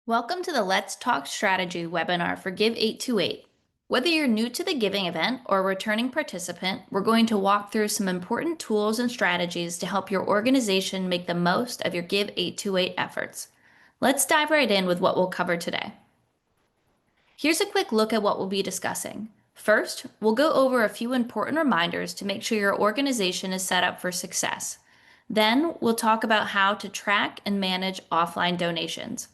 Welcome to the Let's Talk Strategy webinar for Give 828. Whether you're new to the giving event or a returning participant, we're going to walk through some important tools and strategies to help your organization make the most of your Give 828 efforts. Let's dive right in with what we'll cover today. Here's a quick look at what we'll be discussing. First, we'll go over a few important reminders to make sure your organization is set up for success. Then, we'll talk about how to track and manage offline donations.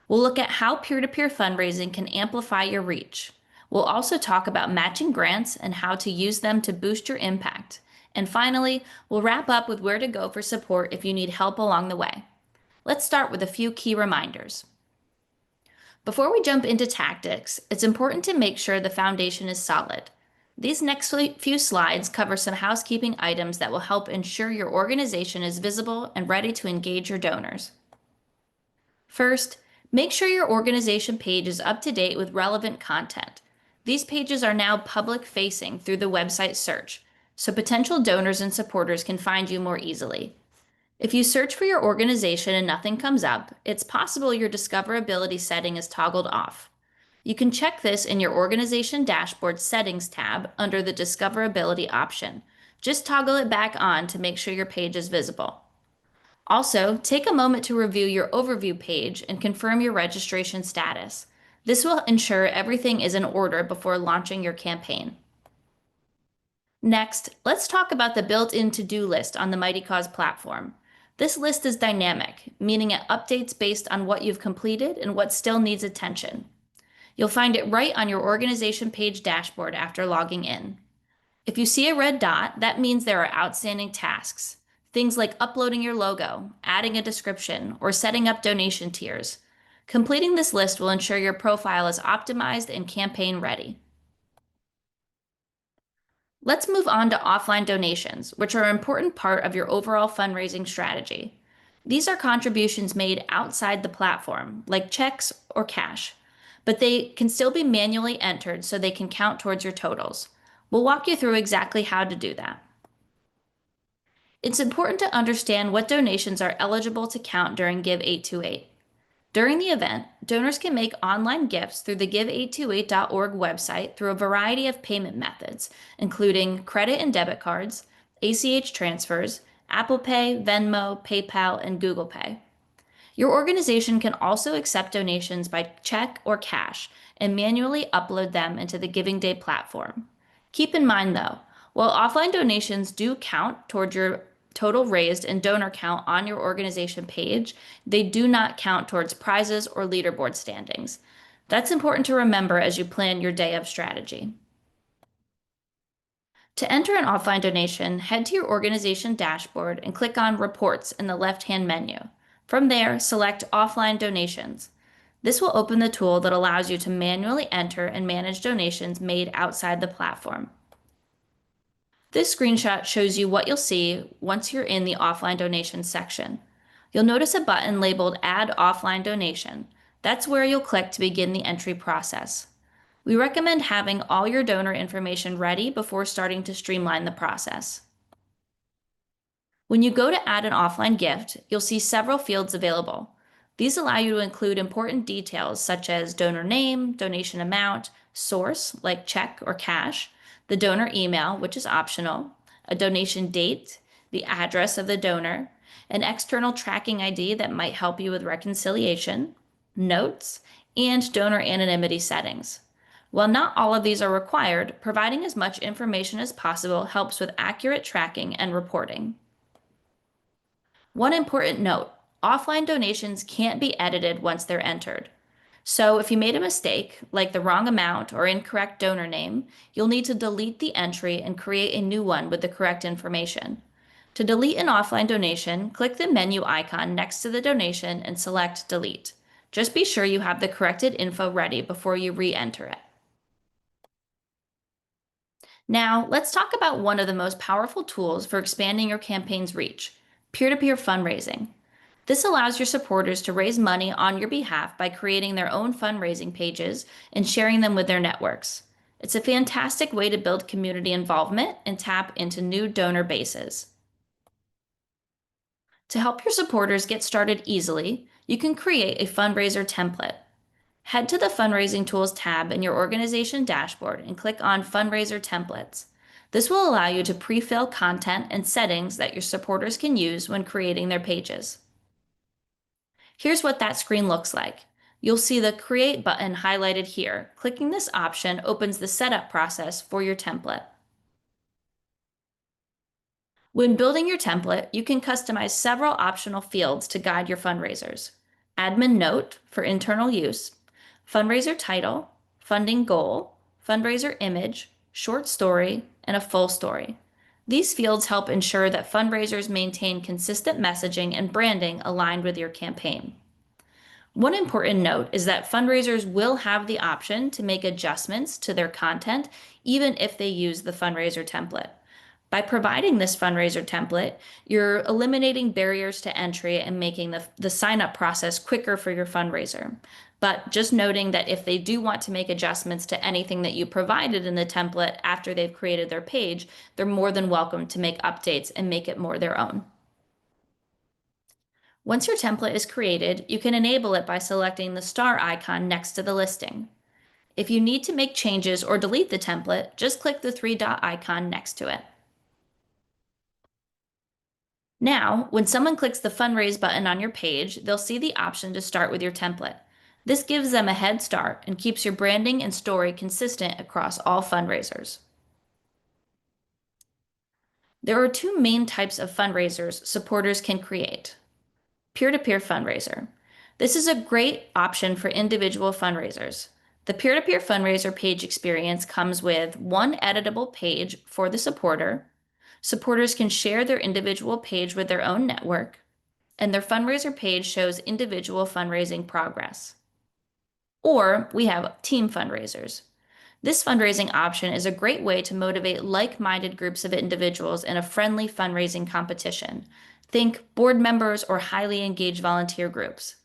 We'll look at how peer-to-peer fundraising can amplify your reach. We'll also talk about matching grants and how to use them to boost your impact. And finally, we'll wrap up with where to go for support if you need help along the way. Let's start with a few key reminders. Before we jump into tactics, it's important to make sure the foundation is solid. These next few slides cover some housekeeping items that will help ensure your organization is visible and ready to engage your donors. First, make sure your organization page is up to date with relevant content. These pages are now public-facing through the website search, so potential donors and supporters can find you more easily. If you search for your organization and nothing comes up, it's possible your discoverability setting is toggled off. You can check this in your Organization Dashboard Settings tab under the Discoverability option. Just toggle it back on to make sure your page is visible. Also, take a moment to review your overview page and confirm your registration status. This will ensure everything is in order before launching your campaign. Next, let's talk about the built-in to-do list on the Mighty Cause platform. This list is dynamic, meaning it updates based on what you've completed and what still needs attention. You'll find it right on your organization page dashboard after logging in. If you see a red dot, that means there are outstanding tasks. Things like uploading your logo, adding a description, or setting up donation tiers. Completing this list will ensure your profile is optimized and campaign ready. Let's move on to offline donations, which are an important part of your overall fundraising strategy. These are contributions made outside the platform, like checks or cash, but they can still be manually entered so they can count towards your totals. We'll walk you through exactly how to do that. It's important to understand what donations are eligible to count during Give 828. During the event, donors can make online gifts through the give828.org website through a variety of payment methods, including credit and debit cards, ACH transfers, Apple Pay, Venmo, PayPal, and Google Pay. Your organization can also accept donations by check or cash and manually upload them into the Giving Day platform. Keep in mind, though, while offline donations do count toward your total raised and donor count on your organization page, they do not count towards prizes or leaderboard standings. That's important to remember as you plan your day of strategy. To enter an offline donation, head to your organization dashboard and click on Reports in the left-hand menu. From there, select Offline Donations. This will open the tool that allows you to manually enter and manage donations made outside the platform. This screenshot shows you what you'll see once you're in the offline donations section. You'll notice a button labeled Add Offline Donation. That's where you'll click to begin the entry process. We recommend having all your donor information ready before starting to streamline the process. When you go to add an offline gift, you'll see several fields available. These allow you to include important details such as donor name, donation amount, source like check or cash, the donor email, which is optional, a donation date, the address of the donor, an external tracking ID that might help you with reconciliation, notes, and donor anonymity settings. While not all of these are required, providing as much information as possible helps with accurate tracking and reporting. One important note, offline donations can't be edited once they're entered. So if you made a mistake, like the wrong amount or incorrect donor name, you'll need to delete the entry and create a new one with the correct information. To delete an offline donation, click the menu icon next to the donation and select Delete. Just be sure you have the corrected info ready before you re-enter it. Now, let's talk about one of the most powerful tools for expanding your campaign's reach, peer-to-peer fundraising. This allows your supporters to raise money on your behalf by creating their own fundraising pages and sharing them with their networks. It's a fantastic way to build community involvement and tap into new donor bases. To help your supporters get started easily, you can create a fundraiser template. Head to the Fundraising Tools tab in your organization dashboard and click on Fundraiser Templates. This will allow you to pre-fill content and settings that your supporters can use when creating their pages. Here's what that screen looks like. You'll see the Create button highlighted here. Clicking this option opens the setup process for your template. When building your template, you can customize several optional fields to guide your fundraisers. Admin note for internal use, fundraiser title, funding goal, fundraiser image, short story, and a full story. These fields help ensure that fundraisers maintain consistent messaging and branding aligned with your campaign. One important note is that fundraisers will have the option to make adjustments to their content even if they use the fundraiser template. By providing this fundraiser template, you're eliminating barriers to entry and making the sign-up process quicker for your fundraiser. But just noting that if they do want to make adjustments to anything that you provided in the template after they've created their page, they're more than welcome to make updates and make it more their own. Once your template is created, you can enable it by selecting the star icon next to the listing. If you need to make changes or delete the template, just click the three-dot icon next to it. Now, when someone clicks the Fundraise button on your page, they'll see the option to start with your template. This gives them a head start and keeps your branding and story consistent across all fundraisers. There are two main types of fundraisers supporters can create. Peer-to-peer fundraiser. This is a great option for individual fundraisers. The peer-to-peer fundraiser page experience comes with one editable page for the supporter. Supporters can share their individual page with their own network, and their fundraiser page shows individual fundraising progress. Or we have team fundraisers. This fundraising option is a great way to motivate like-minded groups of individuals in a friendly fundraising competition. Think board members or highly engaged volunteer groups.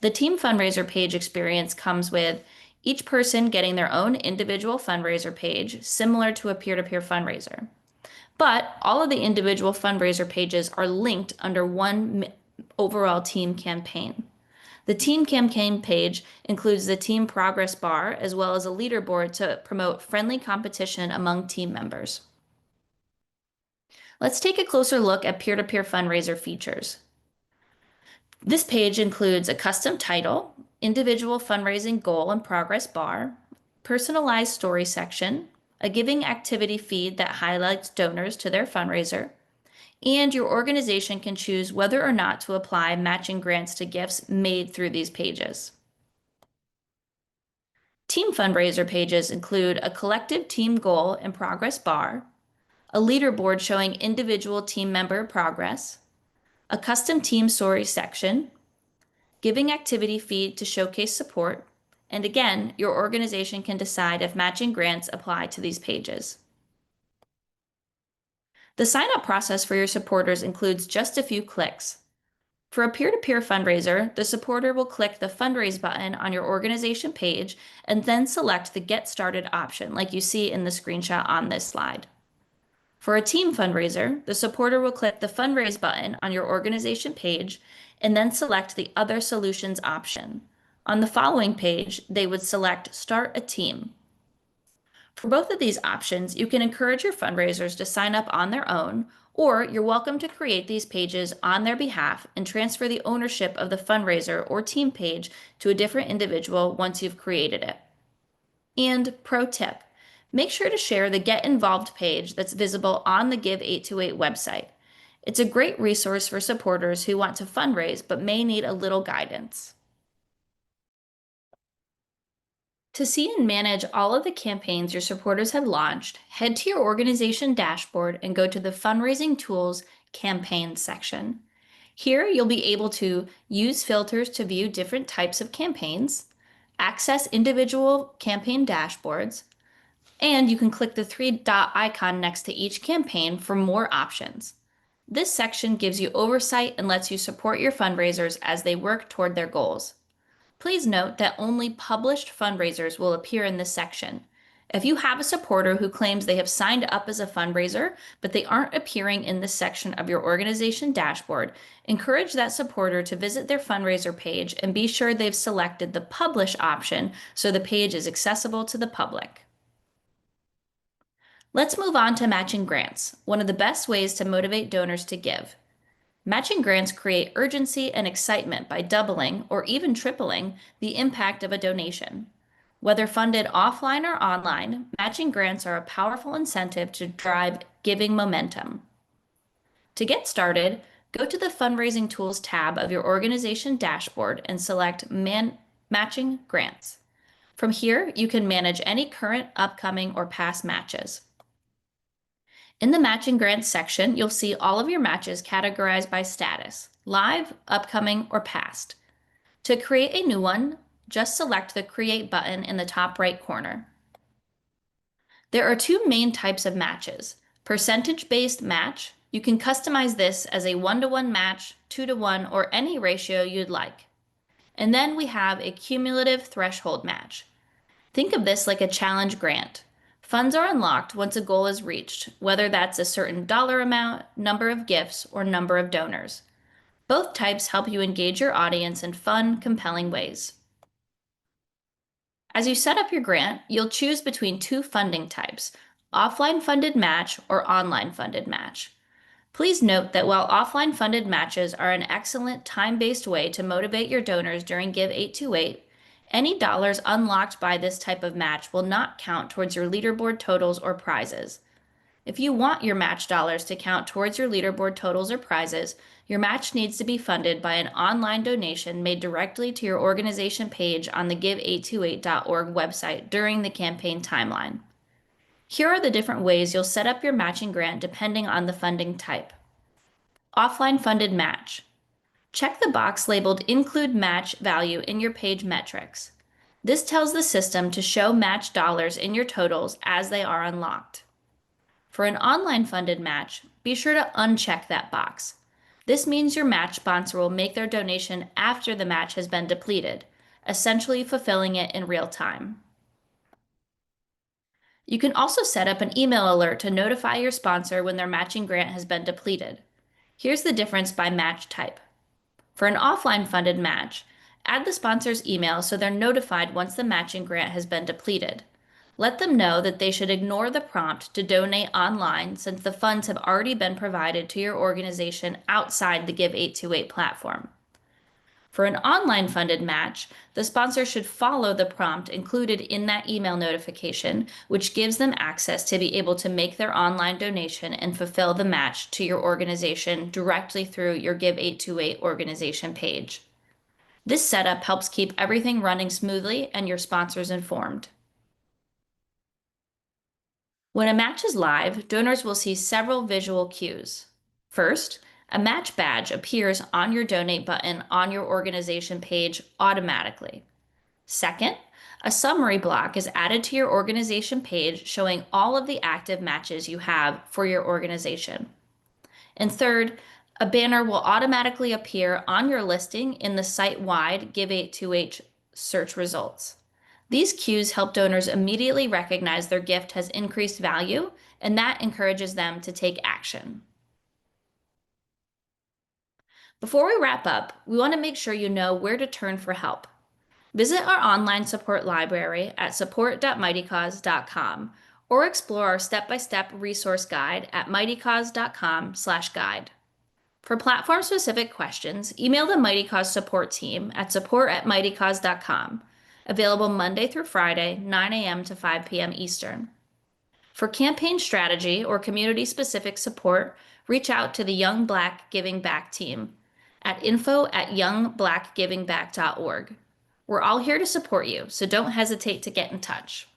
The team fundraiser page experience comes with each person getting their own individual fundraiser page, similar to a peer-to-peer fundraiser. But all of the individual fundraiser pages are linked under one overall team campaign. The team campaign page includes the team progress bar as well as a leaderboard to promote friendly competition among team members. Let's take a closer look at peer-to-peer fundraiser features. This page includes a custom title, individual fundraising goal and progress bar, personalized story section, a giving activity feed that highlights donors to their fundraiser, and your organization can choose whether or not to apply matching grants to gifts made through these pages. Team fundraiser pages include a collective team goal and progress bar, a leaderboard showing individual team member progress, a custom team story section, giving activity feed to showcase support, and again, your organization can decide if matching grants apply to these pages. The sign-up process for your supporters includes just a few clicks. For a peer-to-peer fundraiser, the supporter will click the Fundraise button on your organization page and then select the Get Started option like you see in the screenshot on this slide. For a team fundraiser, the supporter will click the Fundraise button on your organization page and then select the Other Solutions option. On the following page, they would select Start a Team. For both of these options, you can encourage your fundraisers to sign up on their own, or you're welcome to create these pages on their behalf and transfer the ownership of the fundraiser or team page to a different individual once you've created it. And pro tip, make sure to share the Get Involved page that's visible on the Give 828 website. It's a great resource for supporters who want to fundraise but may need a little guidance. To see and manage all of the campaigns your supporters have launched, head to your organization dashboard and go to the Fundraising Tools Campaign section. Here, you'll be able to use filters to view different types of campaigns, access individual campaign dashboards, and you can click the three-dot icon next to each campaign for more options. This section gives you oversight and lets you support your fundraisers as they work toward their goals. Please note that only published fundraisers will appear in this section. If you have a supporter who claims they have signed up as a fundraiser, but they aren't appearing in this section of your organization dashboard, encourage that supporter to visit their fundraiser page and be sure they've selected the Publish option so the page is accessible to the public. Let's move on to matching grants, one of the best ways to motivate donors to give. Matching grants create urgency and excitement by doubling or even tripling the impact of a donation. Whether funded offline or online, matching grants are a powerful incentive to drive giving momentum. To get started, go to the Fundraising Tools tab of your organization dashboard and select Matching Grants. From here, you can manage any current, upcoming, or past matches. In the Matching Grants section, you'll see all of your matches categorized by status, live, upcoming, or past. To create a new one, just select the Create button in the top right corner. There are two main types of matches. Percentage-based match, you can customize this as a 1-to-1 match, 2-to-1, or any ratio you'd like. And then we have a cumulative threshold match. Think of this like a challenge grant. Funds are unlocked once a goal is reached, whether that's a certain dollar amount, number of gifts, or number of donors. Both types help you engage your audience in fun, compelling ways. As you set up your grant, you'll choose between two funding types, offline funded match or online funded match. Please note that while offline funded matches are an excellent time-based way to motivate your donors during Give 828, any dollars unlocked by this type of match will not count towards your leaderboard totals or prizes. If you want your match dollars to count towards your leaderboard totals or prizes, your match needs to be funded by an online donation made directly to your organization page on the give828.org website during the campaign timeline. Here are the different ways you'll set up your matching grant depending on the funding type. Offline funded match. Check the box labeled Include Match Value in your page metrics. This tells the system to show match dollars in your totals as they are unlocked. For an online funded match, be sure to uncheck that box. This means your match sponsor will make their donation after the match has been depleted, essentially fulfilling it in real time. You can also set up an email alert to notify your sponsor when their matching grant has been depleted. Here's the difference by match type. For an offline funded match, add the sponsor's email so they're notified once the matching grant has been depleted. Let them know that they should ignore the prompt to donate online since the funds have already been provided to your organization outside the Give 828 platform. For an online funded match, the sponsor should follow the prompt included in that email notification, which gives them access to be able to make their online donation and fulfill the match to your organization directly through your Give 828 organization page. This setup helps keep everything running smoothly and your sponsors informed. When a match is live, donors will see several visual cues. First, a match badge appears on your donate button on your organization page automatically. Second, a summary block is added to your organization page showing all of the active matches you have for your organization. And third, a banner will automatically appear on your listing in the site-wide Give828 search results. These cues help donors immediately recognize their gift has increased value, and that encourages them to take action. Before we wrap up, we want to make sure you know where to turn for help. Visit our online support library at support.mightycause.com or explore our step-by-step resource guide at mightycause.com/guide. For platform-specific questions, email the Mighty Cause support team at support@mightycause.com, available Monday through Friday, 9 a.m. to 5 p.m. Eastern. For campaign strategy or community-specific support, reach out to the Young Black Giving Back team at info@youngblackgivingback.org. We're all here to support you, so don't hesitate to get in touch.